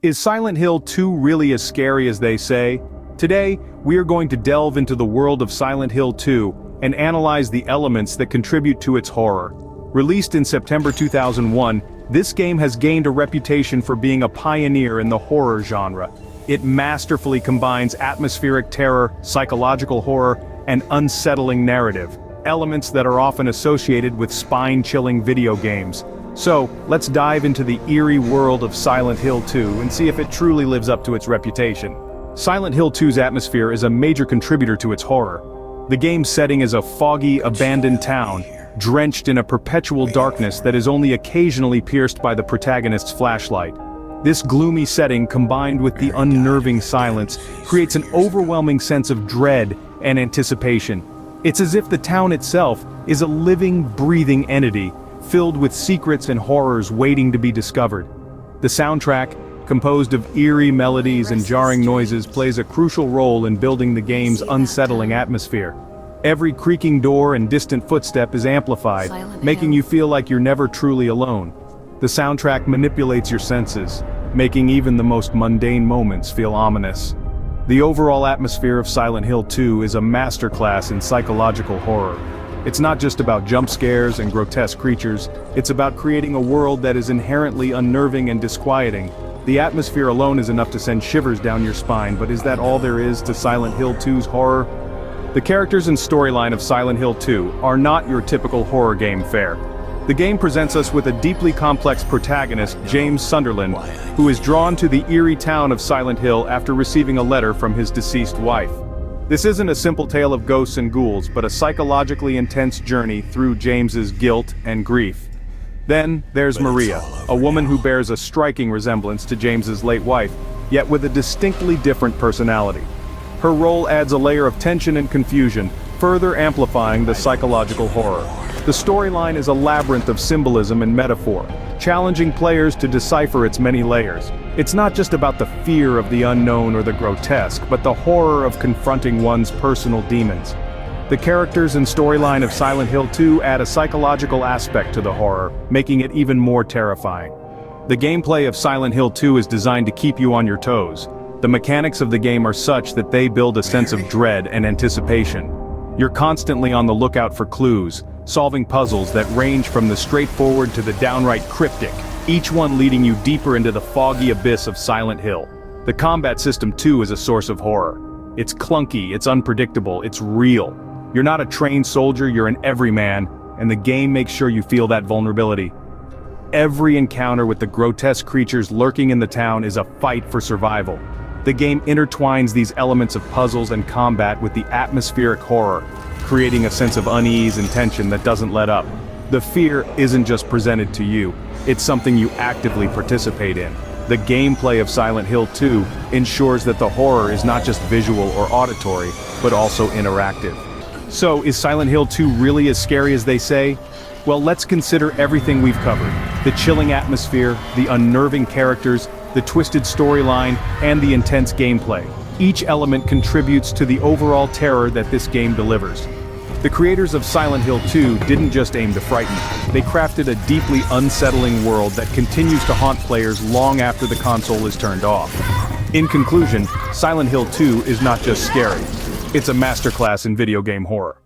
Is Silent Hill 2 really as scary as they say? Today, we are going to delve into the world of Silent Hill 2 and analyze the elements that contribute to its horror. Released in September 2001, this game has gained a reputation for being a pioneer in the horror genre. It masterfully combines atmospheric terror, psychological horror, and unsettling narrative, elements that are often associated with spine-chilling video games. So, let's dive into the eerie world of Silent Hill 2 and see if it truly lives up to its reputation. Silent Hill 2's atmosphere is a major contributor to its horror. The game's setting is a foggy, abandoned town, drenched in a perpetual darkness that is only occasionally pierced by the protagonist's flashlight. This gloomy setting, combined with the unnerving silence, creates an overwhelming sense of dread and anticipation. It's as if the town itself is a living, breathing entity, filled with secrets and horrors waiting to be discovered. The soundtrack, composed of eerie melodies and jarring noises, plays a crucial role in building the game's unsettling atmosphere. Every creaking door and distant footstep is amplified, making you feel like you're never truly alone. The soundtrack manipulates your senses, making even the most mundane moments feel ominous. The overall atmosphere of Silent Hill 2 is a masterclass in psychological horror. It's not just about jump scares and grotesque creatures, it's about creating a world that is inherently unnerving and disquieting. The atmosphere alone is enough to send shivers down your spine, but is that all there is to Silent Hill 2's horror? The characters and storyline of Silent Hill 2 are not your typical horror game fare. The game presents us with a deeply complex protagonist, James Sunderland, who is drawn to the eerie town of Silent Hill after receiving a letter from his deceased wife. This isn't a simple tale of ghosts and ghouls, but a psychologically intense journey through James's guilt and grief. Then, there's Maria, a woman who bears a striking resemblance to James's late wife, yet with a distinctly different personality. Her role adds a layer of tension and confusion, further amplifying the psychological horror. The storyline is a labyrinth of symbolism and metaphor, challenging players to decipher its many layers. It's not just about the fear of the unknown or the grotesque, but the horror of confronting one's personal demons. The characters and storyline of Silent Hill 2 add a psychological aspect to the horror, making it even more terrifying. The gameplay of Silent Hill 2 is designed to keep you on your toes. The mechanics of the game are such that they build a sense of dread and anticipation. You're constantly on the lookout for clues, solving puzzles that range from the straightforward to the downright cryptic, each one leading you deeper into the foggy abyss of Silent Hill. The combat system too is a source of horror. It's clunky, it's unpredictable, it's real. You're not a trained soldier, you're an everyman, and the game makes sure you feel that vulnerability. Every encounter with the grotesque creatures lurking in the town is a fight for survival. The game intertwines these elements of puzzles and combat with the atmospheric horror, creating a sense of unease and tension that doesn't let up. The fear isn't just presented to you, it's something you actively participate in. The gameplay of Silent Hill 2 ensures that the horror is not just visual or auditory, but also interactive. So, is Silent Hill 2 really as scary as they say? Well, let's consider everything we've covered. The chilling atmosphere, the unnerving characters, the twisted storyline, and the intense gameplay. Each element contributes to the overall terror that this game delivers. The creators of Silent Hill 2 didn't just aim to frighten, they crafted a deeply unsettling world that continues to haunt players long after the console is turned off. In conclusion, Silent Hill 2 is not just scary, it's a masterclass in video game horror.